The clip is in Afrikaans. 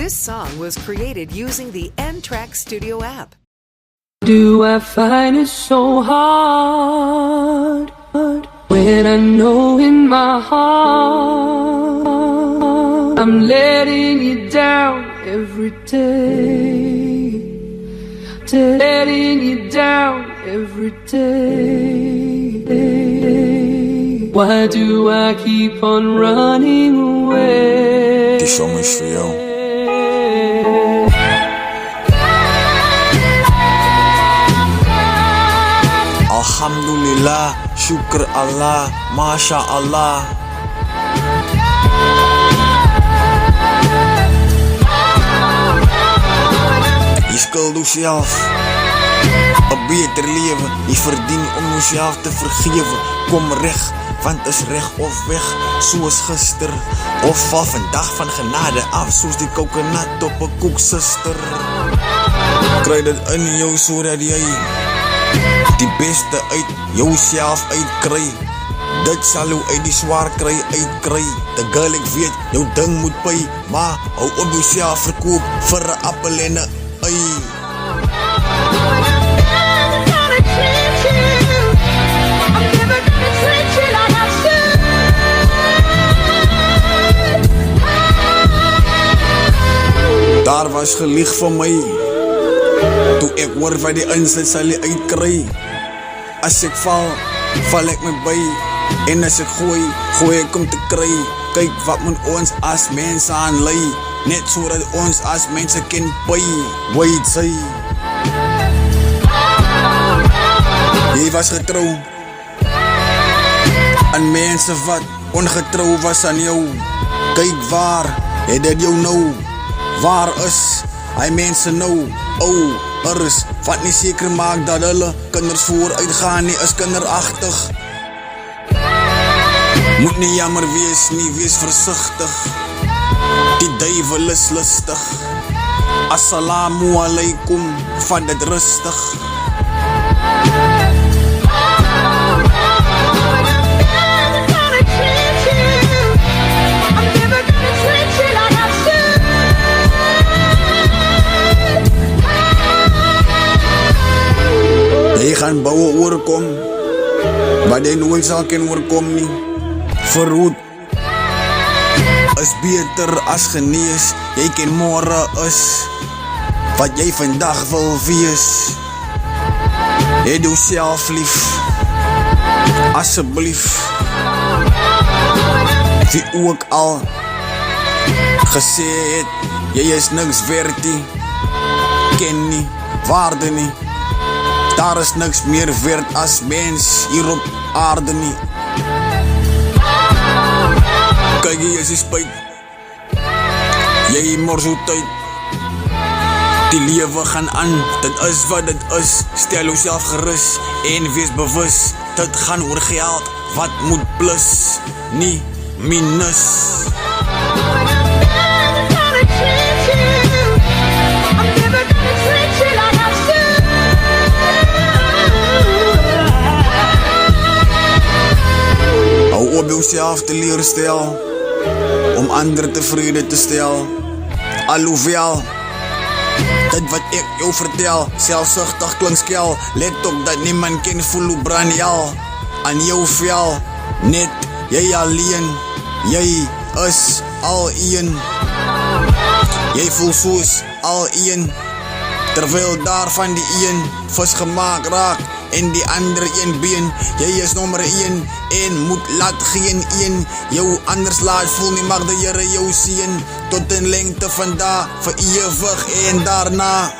This song was created using the N-Track Studio app. Do I find it so hard when I know in my heart I'm letting you down every day, letting you down every day. Why do I keep on running away? Die song is vir jou. Alhamdulillah, shukr Allah, Masha Allah. Je skuld jouzelf een beter leven. Je verdient om jezelf te vergeven. Kom recht, want is recht of weg, zoals gister. Of val vandaag van genade af, zoals die coconut op een koekzuster. Krijg dat in jou, zodat jij die beste uit jouzelf uitkry. Dit sal jou uit die zwaar kry uitkry. De girl ek weet, jou ding moet pay, maar hou op jouself verkoop vir 'n appel en 'n ei. Daar was gelieg vir my. Toe ek hoor wat die insit sal jy uitkry. As ek val, val ek my by. En as ek gooi ek om te kry. Kyk wat moet ons as mense aanlei. Net so dat ons as mense kan pay. Wait, sy jy was getrou aan mense wat ongetrou was aan jou. Kyk waar het dit jou nou. Waar is hy mense nou? Is wat nie seker maak dat hulle kinders vooruit gaan nie, is kinderagtig. Moet nie jammer wees nie, wees versigtig. Die duivel is lustig. Assalamu alaikum, vat dit rustig. Jy gaan bouwe oorkom, wat jy nooit sal kan oorkom nie. Verhoed is beter as genees. Jy kan môre is wat jy vandag wil wees. Hê jouself lief, asseblief. Wie ook al gesê het, jy is niks werd nie, ken nie, waarde nie. Daar is niks meer werd as mens hier op aarde nie. Kyk jy is die spyt, jy mors hoe tyd. Die lewe gaan aan, dit is wat dit is. Stel jouself gerus en wees bewus. Dit gaan oor geld, wat moet plus, nie minus. Hou op jouself te leer stel, om ander tevrede te stel. Alhoewel dit wat ek jou vertel, selfsugtig klink skel. Let op dat niemand kan voel hoe brand jy aan jou vel. Net jy alleen, jy is al een. Jy voel soos al een, terwyl daarvan die een vis gemaak raak en die ander een been. Jy is nommer 1 en moet laat geen een jou anders laat voel nie. Mag die Here jou seën tot in lengte van dae vir ewig en daarna.